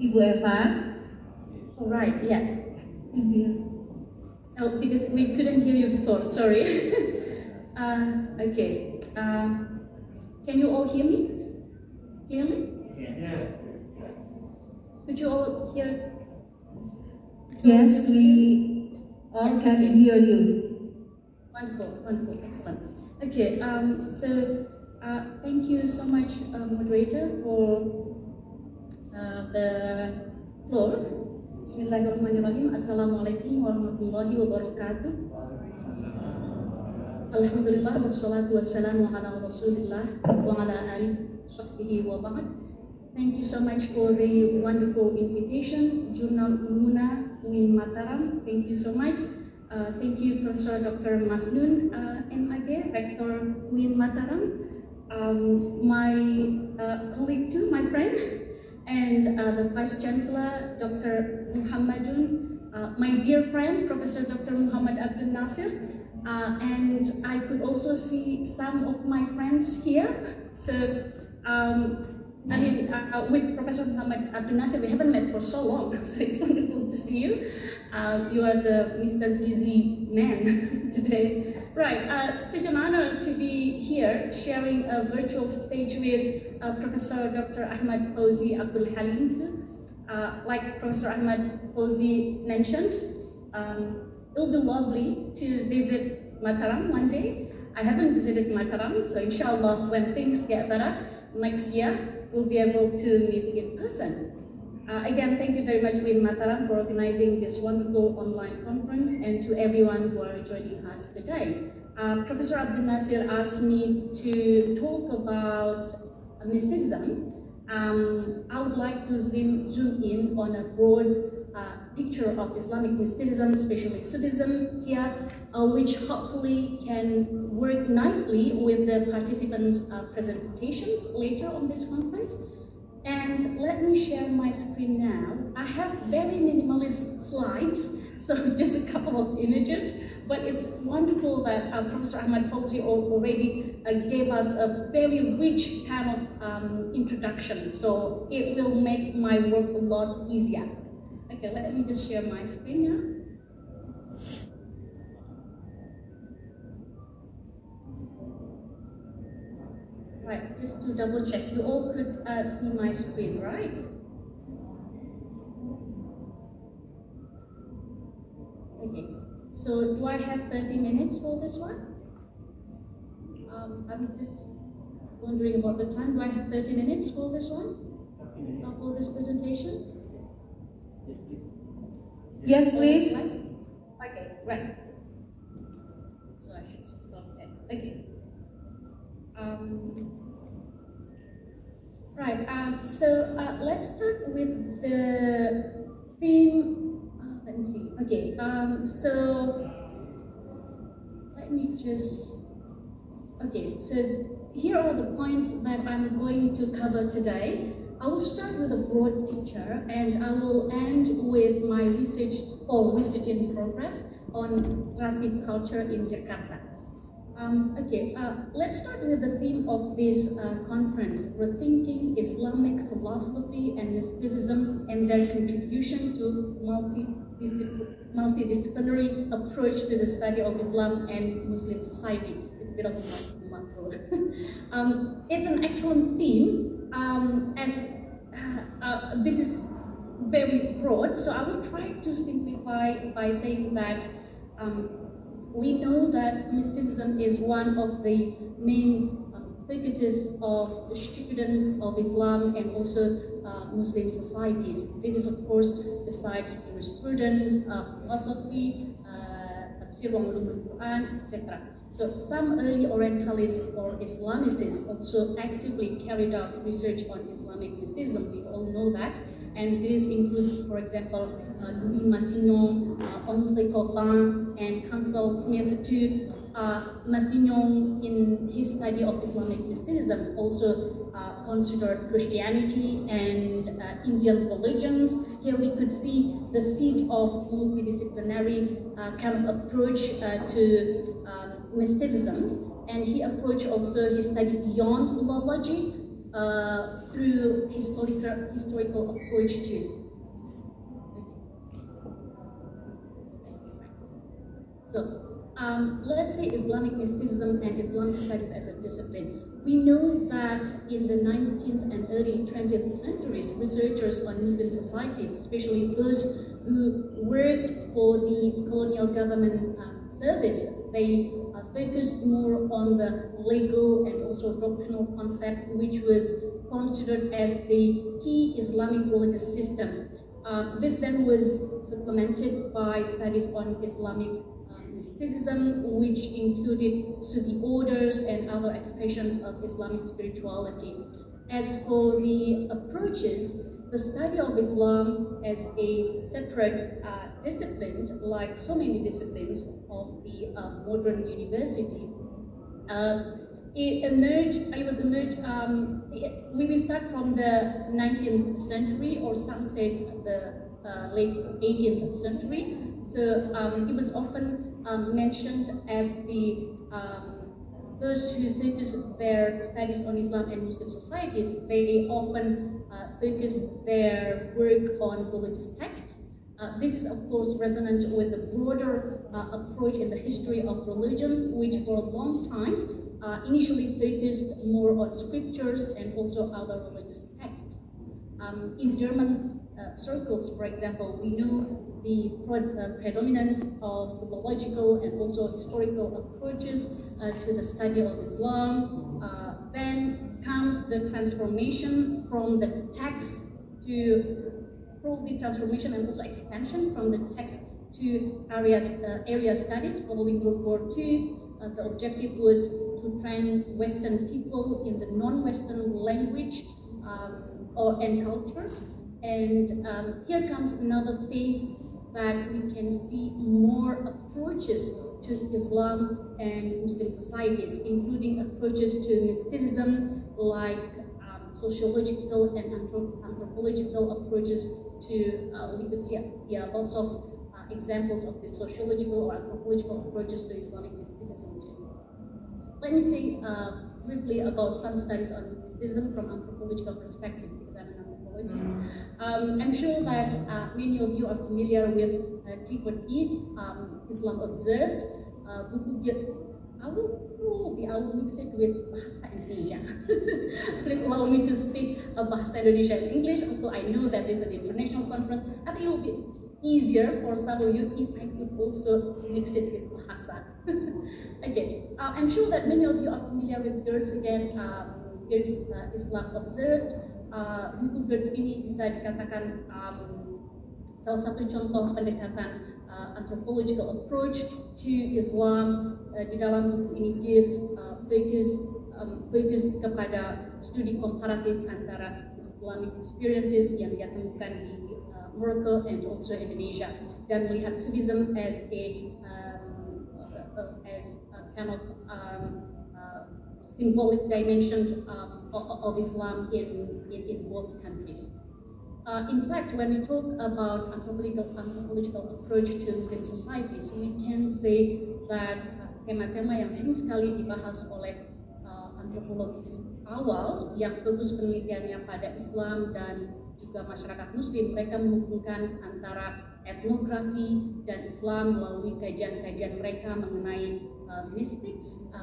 Ibu Eva. All right, yeah. Oh, because we couldn't hear you before, sorry. Okay. Can you all hear me? Hear me? Yes. Could you all hear? Yes, we all can hear you. Wonderful, wonderful, excellent. Okay, so thank you so much, moderator, for the floor. Bismillahirrahmanirrahim. Assalamualaikum warahmatullahi wabarakatuh. Alhamdulillah wassalatu wassalamu ala rasulillah wa ala alihi sahbihi wa ba'd. Thank you so much for the wonderful invitation, Jurnal Umuna UIN Mataram. Thank you so much. Thank you, Professor Dr. Masnun MAG, Rector UIN Mataram, my colleague too, my friend, and the Vice Chancellor, Dr. Muhammadun, my dear friend, Professor Dr. Muhammad Abdul Nasir, and I could also see some of my friends here. So, I mean, with Professor Muhammad Abdul Nasir, we haven't met for so long, so it's wonderful to see you. You are the Mr. Busy Man today. Right, such an honor to be here sharing a virtual stage with Professor Dr. Ahmad Fauzi Abdul Halim too. Like Professor Ahmad Fauzi mentioned, it will be lovely to visit Mataram one day. I haven't visited Mataram, so inshallah when things get better next year, we'll be able to meet in person. Again, thank you very much, UIN Mataram, for organizing this wonderful online conference, and to everyone who are joining us today. Professor Abdul Nasir asked me to talk about mysticism. I would like to zoom in on a broad picture of Islamic mysticism, especially Sufism here, which hopefully can work nicely with the participants' presentations later on this conference. And let me share my screen now. I have very minimalist slides, so just a couple of images, but it's wonderful that Professor Ahmad Fauzi already gave us a very rich kind of introduction, so it will make my work a lot easier. Okay, let me just share my screen now. Right, just to double check, you all could see my screen, right? Okay, so do I have 30 minutes for this one? I'm just wondering about the time. Do I have 30 minutes for this one? For this presentation? Yes, please. Okay, right. So I should stop there. Okay. Right, so let's start with the theme. Let me see. Okay, so let me just. Okay, so here are the points that I'm going to cover today. I will start with a broad picture, and I will end with my research in progress on Ratib culture in Jakarta. Let's start with the theme of this conference, Rethinking Islamic Philosophy and Mysticism and their contribution to multidisciplinary approach to the study of Islam and Muslim society. It's a bit of a mouthful. It's an excellent theme, as this is very broad, so I will try to simplify by saying that we know that mysticism is one of the main focuses of students of Islam and also Muslim societies. This is, of course, besides jurisprudence, philosophy, tafsir wa ulumul Quran, etc. So some early Orientalists or Islamicists also actively carried out research on Islamic mysticism. We all know that. And this includes, for example, Louis Massignon, André Coppin, and Cantwell Smith too. Massignon, in his study of Islamic mysticism, also considered Christianity and Indian religions. Here we could see the seed of multidisciplinary kind of approach to mysticism. And he approached also his study beyond philology through historical approach too. So let's say Islamic mysticism and Islamic studies as a discipline. We know that in the 19th and early 20th centuries, researchers on Muslim societies, especially those who worked for the colonial government service, they focused more on the legal and also doctrinal concept, which was considered as the key Islamic religious system. This then was supplemented by studies on Islamic mysticism, which included Sufi orders and other expressions of Islamic spirituality. As for the approaches, the study of Islam as a separate discipline, like so many disciplines of the modern university, we start from the 19th century, or some say the late 18th century. So it was often mentioned as those who focus their studies on Islam and Muslim societies, they often focus their work on religious texts. This is of course resonant with the broader approach in the history of religions, which for a long time initially focused more on scriptures and also other religious texts. In German circles, for example, we know the predominance of philological and also historical approaches to the study of Islam. Then comes the transformation from the text to probably transformation and also expansion from the text to area studies following World War II. The objective was to train Western people in the non-Western language and cultures. And here comes another phase that we can see more approaches to Islam and Muslim societies, including approaches to mysticism, like sociological and anthropological approaches to, we could see lots of examples of the sociological or anthropological approaches to Islamic mysticism too. Let me say briefly about some studies on mysticism from anthropological perspective, because I'm an anthropologist. I'm sure that many of you are familiar with Clifford Geertz, Islam Observed. I will mix it with Bahasa Indonesia. Please allow me to speak Bahasa Indonesia in English, although I know that this is an international conference. I think it will be easier for some of you if I could also mix it with Bahasa. Okay, I'm sure that many of you are familiar with Geertz again. Geertz Islam Observed. Buku Geertz ini bisa dikatakan salah satu contoh pendekatan anthropological approach to Islam. Di dalam buku ini Geertz fokus kepada studi komparatif antara Islamic experiences yang dia temukan di Morocco and also Indonesia, dan melihat Sufism as a kind of symbolic dimension of Islam in both countries. In fact, when we talk about anthropological approach to Muslim societies, we can say that tema-tema yang sering sekali dibahas oleh antropologis awal yang fokus penelitiannya pada Islam dan juga masyarakat Muslim, mereka menghubungkan antara etnografi dan Islam melalui kajian-kajian mereka mengenai mystics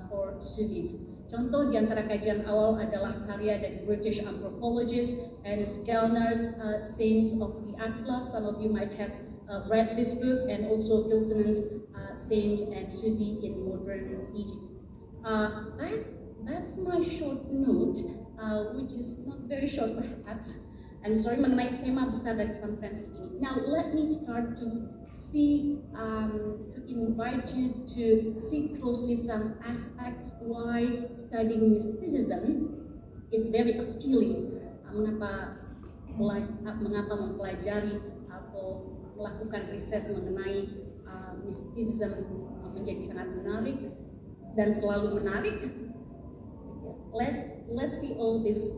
or Sufis. Contoh di antara kajian awal adalah karya dari British anthropologist Ernest Kellner's Saints of the Atlas. Some of you might have read this book, and also Gilson's Saint and Sufi in Modern Egypt. That's my short note, which is not very short perhaps. I'm sorry, mengenai tema besar dari konferensi ini. Now let me start to see, to invite you to see closely some aspects why studying mysticism is very appealing. Mengapa mempelajari atau melakukan riset mengenai mysticism menjadi sangat menarik dan selalu menarik. Let's see all these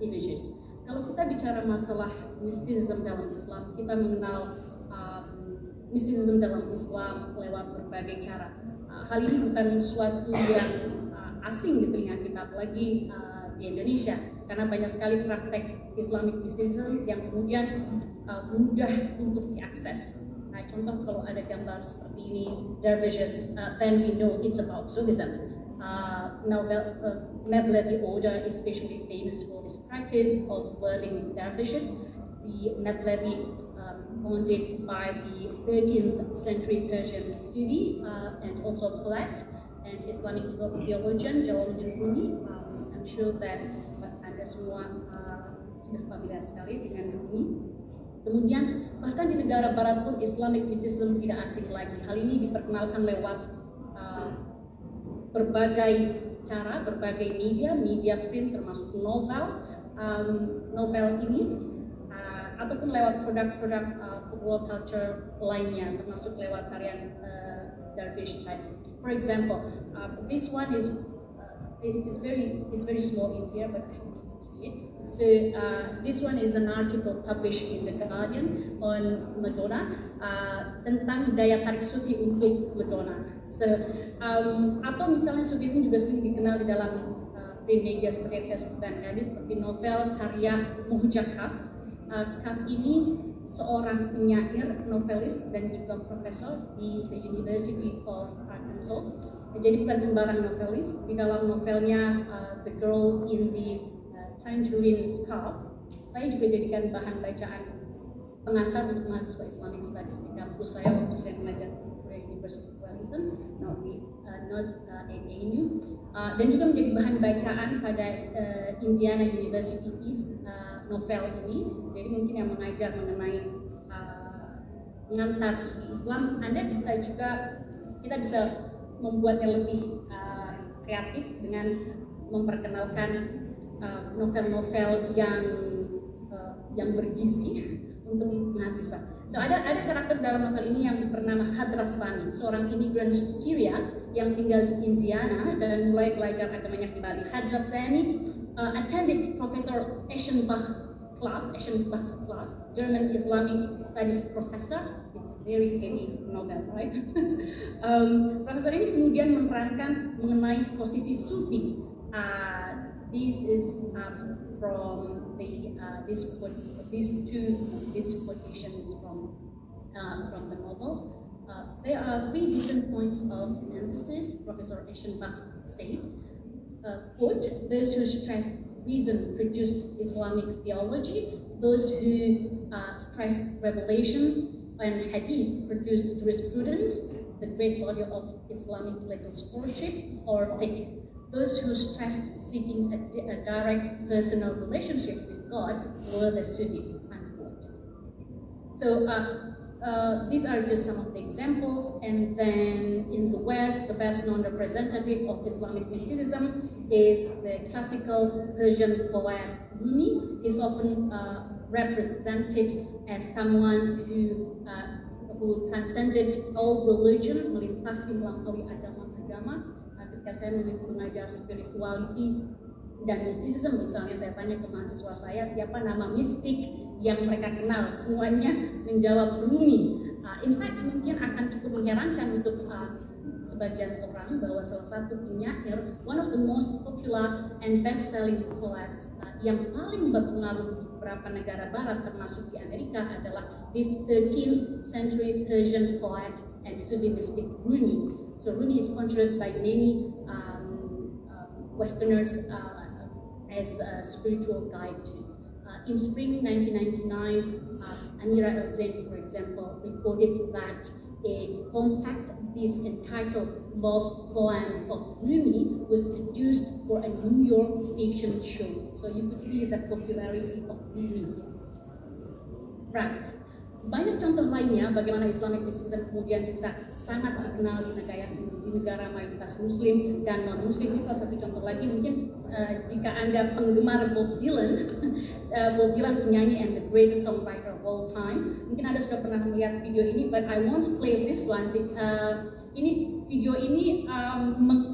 images. Kalau kita bicara masalah mysticism dalam Islam, kita mengenal mysticism dalam Islam lewat berbagai cara. Hal ini bukan sesuatu yang asing di telinga kita, apalagi di Indonesia. karena banyak sekali praktek Islamic mysticism yang kemudian mudah untuk diakses. Nah, contoh kalau ada gambar seperti ini, dervishes, then we know it's about Sufism. Mevlevi order is especially famous for this practice of whirling dervishes. The Mevlevi founded by the 13th century Persian Sufi and also poet and Islamic theologian Jalaluddin Rumi. I'm sure that Anda semua sudah familiar sekali dengan Rumi. Kemudian bahkan di negara barat pun Islamic mysticism tidak asing lagi. Hal ini diperkenalkan lewat berbagai cara, berbagai media print termasuk novel ini, ataupun lewat produk-produk popular culture lainnya, termasuk lewat tarian dervish tadi. For example, this one is it's very small in here, but I hope you can see it. So this one is an article published in the Guardian on Madonna tentang daya tarik Sufi untuk Madonna. So atau misalnya Sufisme juga sering dikenal di dalam print media seperti yang saya sebutkan tadi, seperti novel karya Muhja Kaf. Kaf ini seorang penyair, novelis dan juga profesor di the University of Arkansas. Jadi bukan sembarang novelis. Di dalam novelnya The Girl in the Tangerine Scarf, saya juga jadikan bahan bacaan pengantar untuk mahasiswa Islamic Studies di kampus saya waktu saya mengajar di University of Wellington, not ANU, dan juga menjadi bahan bacaan pada Indiana University East novel ini. Jadi mungkin yang mengajar mengenai pengantar Islam, kita bisa membuatnya lebih kreatif dengan memperkenalkan novel-novel yang bergizi untuk mahasiswa. So ada karakter dalam novel ini yang bernama Hadrasani, seorang imigran Syria yang tinggal di Indiana dan mulai belajar agamanya kembali. Hadrasani attended Professor Eschenbach's class, German Islamic Studies professor. It's a very heavy novel, right? Profesor ini kemudian menerangkan mengenai posisi Sufi. This is from these two quotations from the novel. There are 3 different points of emphasis. Professor Eschenbach said, quote, those who stressed reason produced Islamic theology, those who stressed revelation and hadith produced jurisprudence, the great body of Islamic legal scholarship, or fiqh. Those who stressed seeking a direct personal relationship with God were the Sufis, unquote. So these are just some of the examples. And then in the West, the best known representative of Islamic mysticism is the classical Persian poet Rumi. He's often represented as someone who transcended all religion, melintasi melampaui agama-agama. Ketika saya mengajar spirituality dan mysticism, misalnya saya tanya ke mahasiswa saya siapa nama mistik yang mereka kenal, semuanya menjawab Rumi. In fact, mungkin akan cukup mengherankan untuk sebagian orang bahwa salah satu penyair, one of the most popular and best-selling poets yang paling berpengaruh di beberapa negara barat termasuk di Amerika adalah this 13th century Persian poet and Sufi mystic Rumi. So Rumi is considered by many Westerners as a spiritual guide too. In spring 1999, Amira El-Zain, for example, reported that a compact disc entitled Love Poem of Rumi was produced for a New York fashion show. So you could see the popularity of Rumi. Right. Banyak contoh lainnya bagaimana Islamic mysticism kemudian bisa sangat dikenal di negara mayoritas Muslim dan non-Muslim. Ini salah satu contoh lagi. Mungkin jika Anda penggemar Bob Dylan, Bob Dylan penyanyi and the greatest songwriter of all time, mungkin Anda sudah pernah melihat video ini, but I want to play this one. Video ini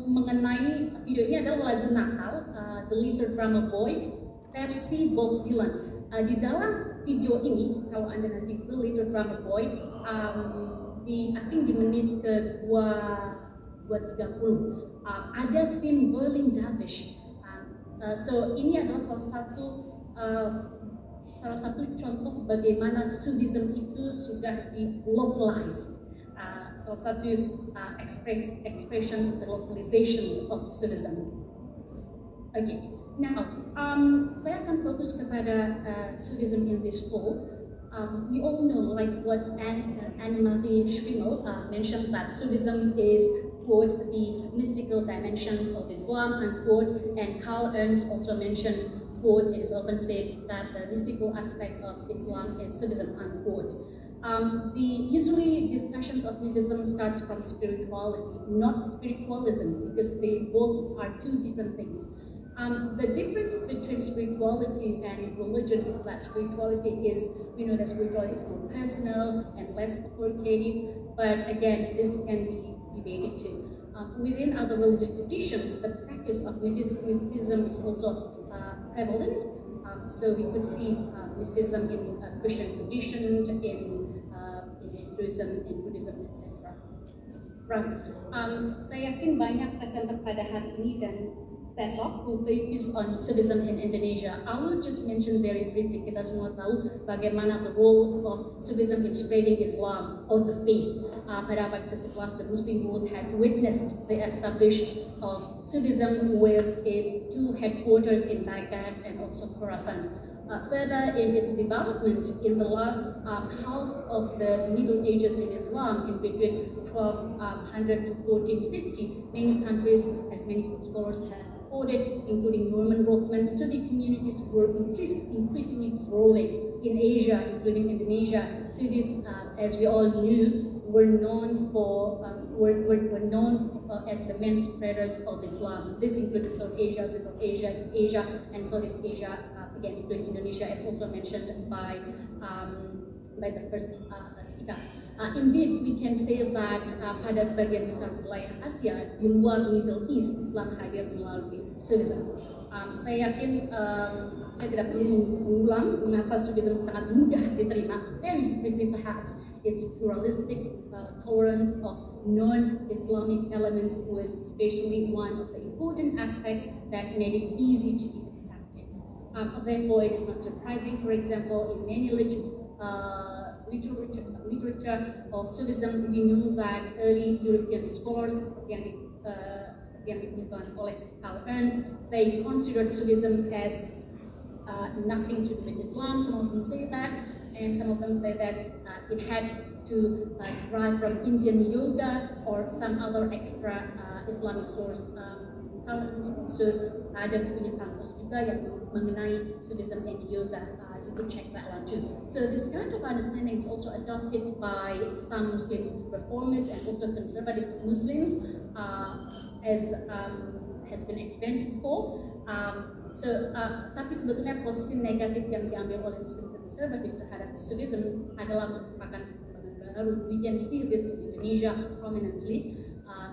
mengenai video ini adalah lagu Natal, The Little Drummer Boy versi Bob Dylan. Di dalam video ini, kalau Anda nanti The Little Drummer Boy, I think di menit ke 2:30 ada scene whirling dervish. So ini adalah salah satu contoh bagaimana Sufism itu sudah di-localized. Salah satu expression the localization of Sufism. Okay, now saya akan fokus kepada Sufism in this whole. We all know, like what Anne-Marie Schrimmel mentioned, that Sufism is, quote, the mystical dimension of Islam, unquote, and Karl Ernst also mentioned, quote, it is often said that the mystical aspect of Islam is Sufism, unquote. Usually discussions of mysticism starts from spirituality, not spiritualism, because they both are two different things. The difference between spirituality and religion is that spirituality is, we know that spirituality is more personal and less authoritative, but again, this can be debated too. Within other religious traditions, the practice of mysticism is also prevalent. So we could see mysticism in Christian traditions, in Hinduism, in Buddhism, etc. Right. Saya yakin banyak presenter pada hari ini dan besok will focus on Sufism in Indonesia. I will just mention very briefly, kita semua tahu bagaimana the role of Sufism in spreading Islam or the faith. Pada abad ke-11, the Muslim world had witnessed the establishment of Sufism with its two headquarters in Baghdad and also Khorasan. Further in its development in the last half of the Middle Ages in Islam, in between 1200 to 1450, many countries, as many scholars have reported, including Norman Rothman, Sufi communities were increasingly growing in Asia, including Indonesia. Sufis, as we all knew, were known as the main spreaders of Islam. This included South Asia, Central Asia, East Asia, and Southeast Asia. Again, including Indonesia, as also mentioned by the first speaker. Indeed, we can say that pada sebagian besar wilayah Asia di luar Middle East, Islam hadir melalui Sufism. Saya yakin saya tidak perlu mengulang mengapa Sufism sangat mudah diterima. Very briefly, perhaps, its pluralistic tolerance of non-Islamic elements was especially one of the important aspects that made it easy to be accepted. Therefore, it is not surprising, for example, in many literature of Sufism, we know that early European scholars, seperti yang ditemukan oleh Karl Ernst, they considered Sufism as nothing to do with Islam. Some of them say that, and some of them say that it had to derive from Indian yoga or some other extra Islamic source. Karl Ernst also ada punya pansus juga yang mengenai Sufism and yoga. You could check that one too. So this kind of understanding is also adopted by some Muslim reformers and also conservative Muslims, as has been explained before. Tapi sebetulnya posisi negatif yang diambil oleh Muslim konservatif terhadap Sufism adalah merupakan perkembangan baru. We can see this in Indonesia prominently.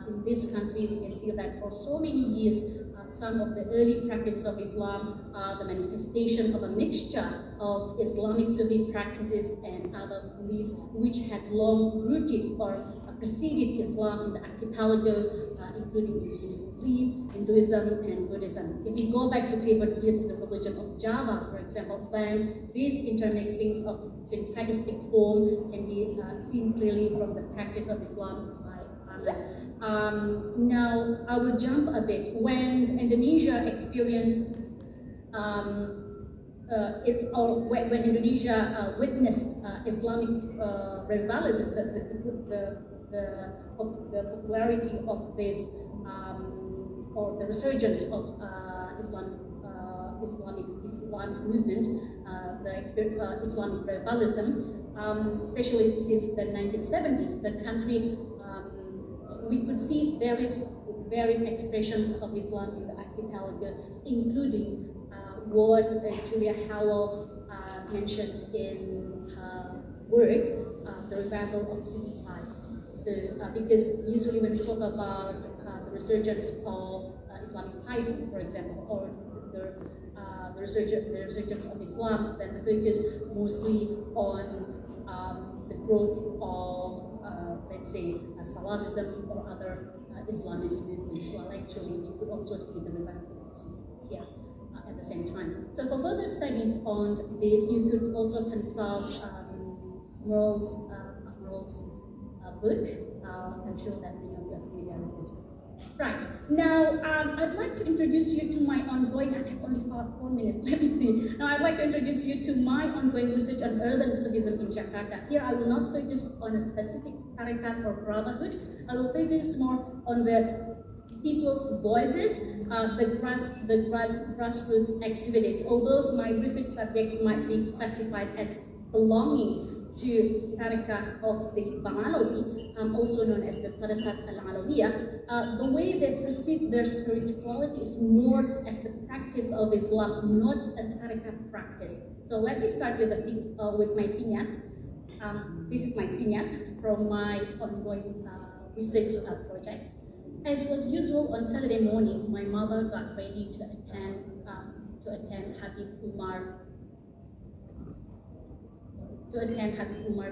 In this country, we can see that for so many years, some of the early practices of Islam are the manifestation of a mixture of Islamic Sufi practices and other beliefs which had long rooted or preceded Islam in the archipelago, including indigenous belief, Hinduism, and Buddhism. If we go back to Clifford Geertz, the religion of Java, for example, then these intermixings of syncretistic form can be seen clearly from the practice of Islam by Ahmad. Now, I will jump a bit. When Indonesia experienced when Indonesia witnessed Islamic revivalism, the popularity of this or the resurgence of Islamic movement, the Islamic revivalism, especially since the 1970s, the country. We could see various expressions of Islam in the archipelago, including what Julia Howell mentioned in her work, The Revival of Suicide. So, because usually when we talk about the resurgence of Islamic piety, for example, or the resurgence of Islam, then the focus mostly on the growth of let's say Salafism or other Islamist movements. Well, actually, we could also see the revival here. at the same time. So for further studies on this, you could also consult Merle's book. I'm sure that many of you are familiar with this book. Right, now I'd like to introduce you to my ongoing, I have only 4 minutes, let me see. Now I'd like to introduce you to my ongoing research on urban Sufism in Jakarta. Here I will not focus on a specific tariqat or brotherhood. I will focus more on the people's voices, the grassroots activities. Although my research subjects might be classified as belonging to Tariqah of the Bangalawi, also known as the Tariqat al-Alawiyah, the way they perceive their spirituality is more as the practice of Islam, not a Tariqat practice. So let me start with my vignette. This is my vignette from my ongoing research project. As was usual on Saturday morning, my mother got ready to attend Habib Umar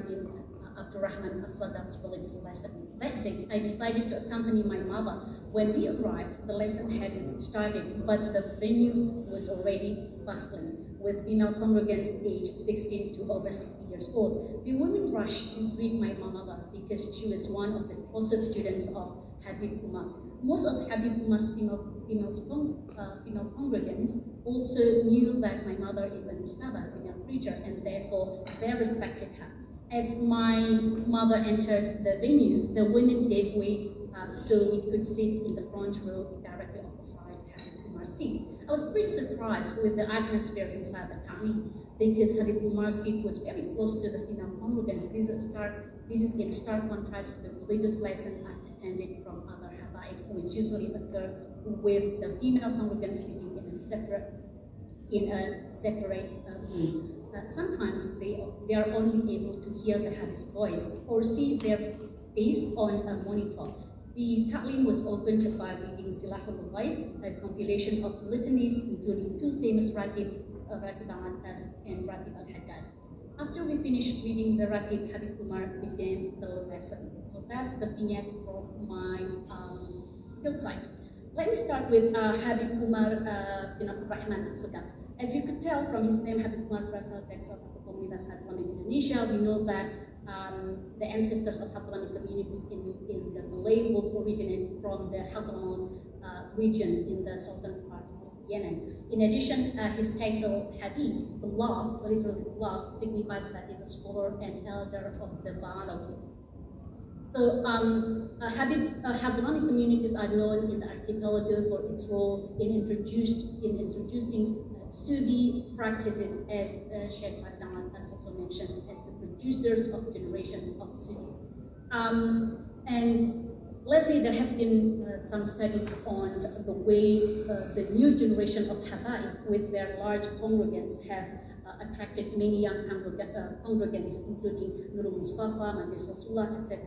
bin Abdurrahman as-Sadat's religious lesson. That day, I decided to accompany my mother. When we arrived, the lesson hadn't started, but the venue was already bustling, with female congregants aged 16 to over 60 years old. The women rushed to greet my mother because she was one of the closest students of Habib Umar. Most of Habib Umar's female congregants also knew that my mother is an ustadha, a preacher, and therefore they respected her. As my mother entered the venue, the women gave way so we could sit in the front row directly opposite Habib Umar's seat. I was pretty surprised with the atmosphere inside the ta'lim because Habib Umar's seat was very close to the female congregants. This is in stark contrast to the religious lesson I attended from other habaib, which usually occur with the female congregants sitting in a separate room. Sometimes they are only able to hear the habib's voice or see their face on a monitor. The ta'lim was opened by reading Silahul Ghaib, a compilation of litanies including two famous Ratib al-Atas and Ratib al-Haddad. After we finished reading the Ratib, Habib Umar began the lesson. So that's the vignette from my field site. Let me start with Habib Umar bin Abdurrahman as-Sadat. As you could tell from his name, Habib Umar berasal dari salah satu komunitas Hadrami Indonesia. We know that the ancestors of Hadrami communities in the Malay world originated from the Hadramaut region in the southern part of Yemen. In addition, his title Habib, beloved, literally beloved, signifies that he's a scholar and elder of the Bangalawi. So Hadrami communities are known in the archipelago for its role in introducing Sufi practices, as Sheikh Mardan has also mentioned, as the producers of generations of Sufis. And lately there have been some studies on the way the new generation of Habaib with their large congregants have attracted many young congregants, including Nurul Mustafa, Majlis Rasulullah, etc.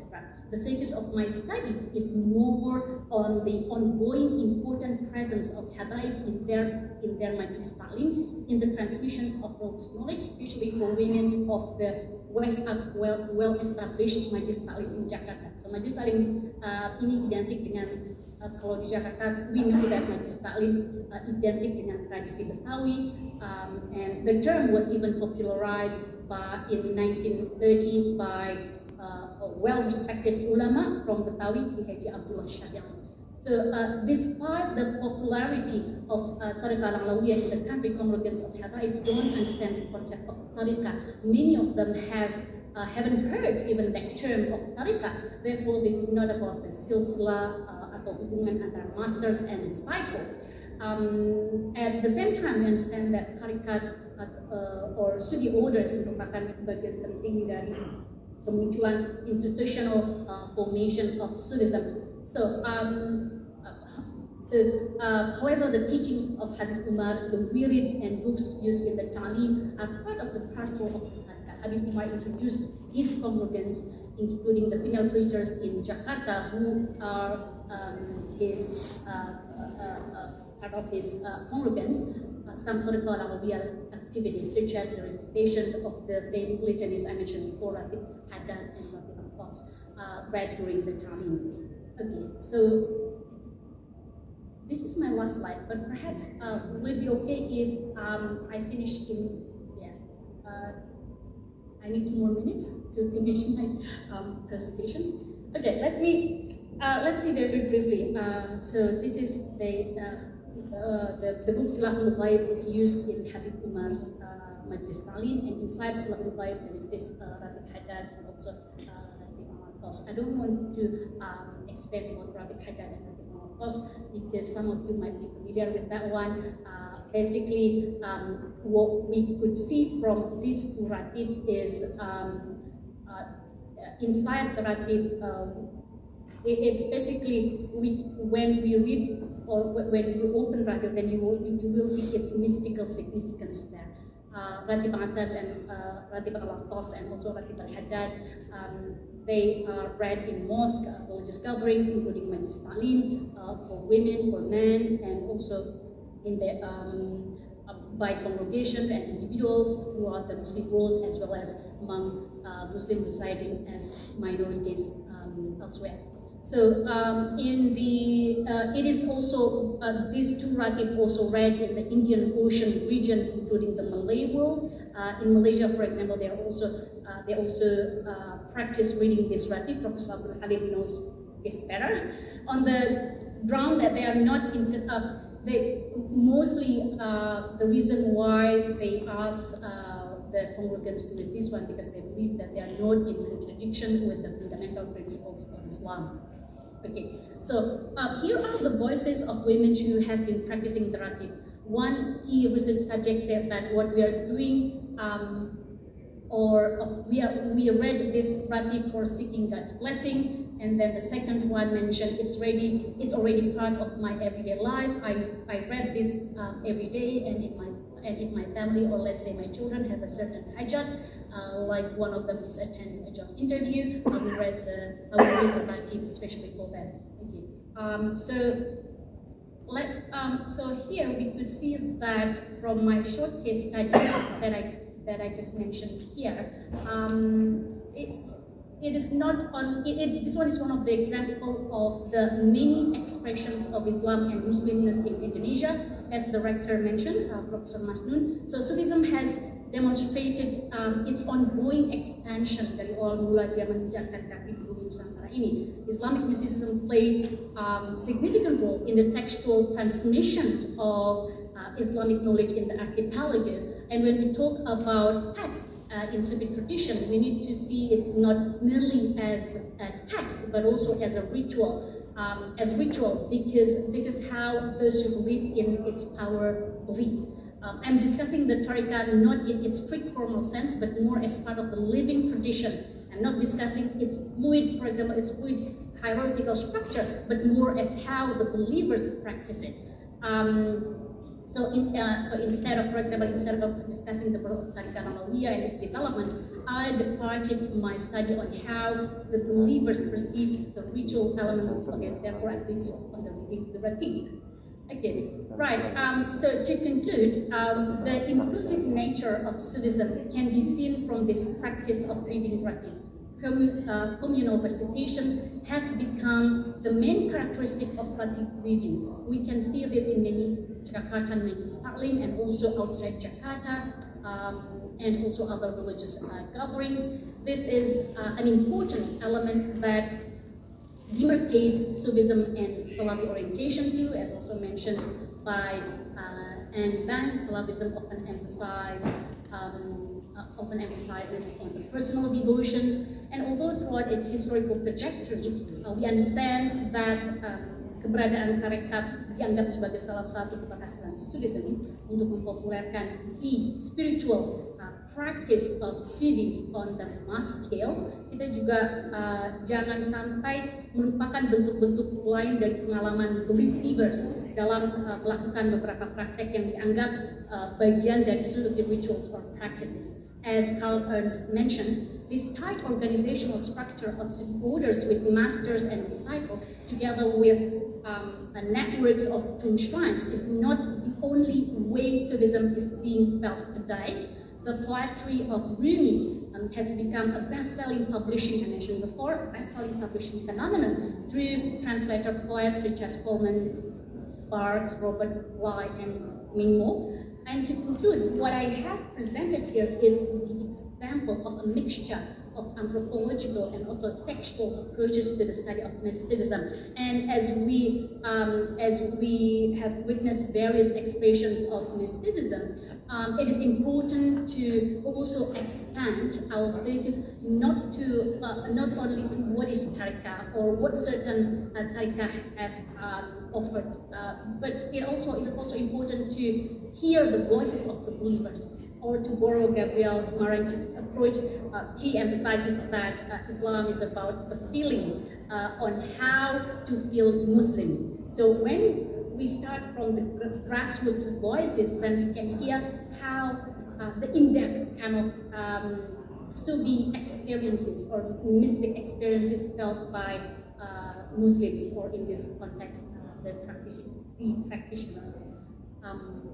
The focus of my study is more on the ongoing important presence of Habaib in their Majlis Ta'lim, in the transmissions of religious knowledge, especially for women of the well-established Majlis Ta'lim in Jakarta. So Majlis Ta'lim ini identik dengan kalau di Jakarta, we know that Majlis Ta'lim identik dengan tradisi Betawi, and the term was even popularized in 1930 by a well-respected ulama from Betawi, Ki Haji Abdullah Syafi'i. So despite the popularity of Tariqah al-Alawiyah in the country, congregants of Habaib don't understand the concept of Tariqah. Many of them haven't heard even that term of Tariqah. Therefore, this is not about the silsilah atau hubungan antara masters and disciples. At the same time, we understand that Tariqat or Sufi orders merupakan bagian penting dari kemunculan institutional formation of Sufism. So, however, the teachings of Habib Umar, the wirid and books used in the Ta'lim are part of the parcel of the Tariqat. Habib Umar introduced his congregants, including the female preachers in Jakarta, who are part of his congregants, some Tariqah al-Alawiyah activities, such as the recitation of the famed litanies I mentioned before, Ratib Haddad and Ratib al-Atas, read during the Ta'lim. Okay, so this is my last slide, but perhaps will be okay if I finish in, I need 2 more minutes to finish my presentation. Okay, let's see very briefly. So this is the book Silahul Ghaib is used in Habib Umar's Majlis Ta'lim, and inside Silahul Ghaib there is this Ratib Haddad and also Ratib Amal-Tos. I don't want to explain about Ratib Haddad and Ratib Amal-Tos because some of you might be familiar with that one. Basically, what we could see from this Ratib is inside the Ratib, it's basically when we read or when you open Ratib, then you will see its mystical significance there. Ratib Atas and Ratib Amal-Tos and also Ratib Al-Haddad, they are read in mosque, religious gatherings, including Majlis Ta'lim for women, for men, and also in the by congregations and individuals throughout the Muslim world, as well as among Muslims residing as minorities elsewhere. So it is also these 2 Ratib also read in the Indian Ocean region, including the Malay world. In Malaysia, for example, they also practice reading this Ratib. Professor Abdul Halim knows this better. On the ground that they are not in. They mostly the reason why they ask the congregants to read this one because they believe that they are not in contradiction with the fundamental principles of Islam. Okay, so here are the voices of women who have been practicing the Ratib. One key research subject said that what we are doing, we read this Ratib for seeking God's blessing. And then the second one mentioned it's already part of my everyday life. I read this every day, and if my family or let's say my children have a certain hajat, like one of them is attending a job interview, I will read the Ratib especially for them. Okay. So here we could see that from my short case study that I just mentioned here. It is not on. This one is one of the examples of the many expressions of Islam and Muslimness in Indonesia, as the rector mentioned, Professor Masnun. So Sufism has demonstrated its ongoing expansion dari awal mula dia menginjakkan kaki di bumi Nusantara ini. Islamic mysticism played significant role in the textual transmission of Islamic knowledge in the archipelago. And when we talk about text in Sufi tradition, we need to see it not merely as a text, but also as a ritual. Because this is how those who believe in its power believe. I'm discussing the tariqah not in its strict formal sense, but more as part of the living tradition. I'm not discussing its fluid, for example, its fluid hierarchical structure, but more as how the believers practice it. So instead of discussing the birth of Tariqah Alawiyah and its development, I departed my study on how the believers perceive the ritual elements of it. Therefore, I focused on the reading the Ratib. Again, right. So to conclude, the inclusive nature of Sufism can be seen from this practice of reading Ratib. Communal recitation has become the main characteristic of Ratib reading. We can see this in many Jakarta Majlis Ta'lim and also outside Jakarta and also other religious gatherings. This is an important element that demarcates Sufism and Salafi orientation too, as also mentioned by Anne Bang. Salafism often emphasizes on the personal devotion, and although throughout its historical trajectory, we understand that keberadaan tarekat dianggap sebagai salah satu keberhasilan Sufism untuk mempopulerkan the spiritual practice of Sufis on the mass scale. Kita juga jangan sampai melupakan bentuk-bentuk lain dari pengalaman believers dalam melakukan beberapa praktek yang dianggap bagian dari Sufi rituals or practices. As Karl Ernst mentioned, this tight organizational structure of Sufi orders with masters and disciples, together with networks of tomb shrines, is not the only way Sufism is being felt today. The poetry of Rumi has become a best-selling publishing, I mentioned before, a best-selling publishing phenomenon through translator poets such as Coleman Barthes, Robert Bly, and many more. And to conclude, what I have presented here is the example of a mixture of anthropological and also textual approaches to the study of mysticism. And as we have witnessed various expressions of mysticism, it is important to also expand our focus not only to what is tariqah or what certain tariqah have offered, but it is also important to hear the voices of the believers. Or to borrow Gabriel Marant's approach, he emphasizes that Islam is about the feeling on how to feel Muslim. So when we start from the grassroots voices, then we can hear how the in-depth kind of Sufi experiences or mystic experiences felt by Muslims, or in this context, the practitioners.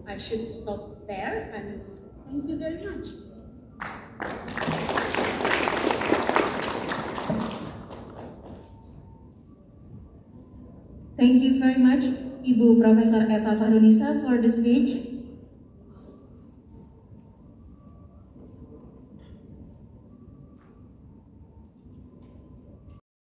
I should stop there, and thank you very much. Thank you very much, Ibu Profesor Eva Farunisa, for the speech.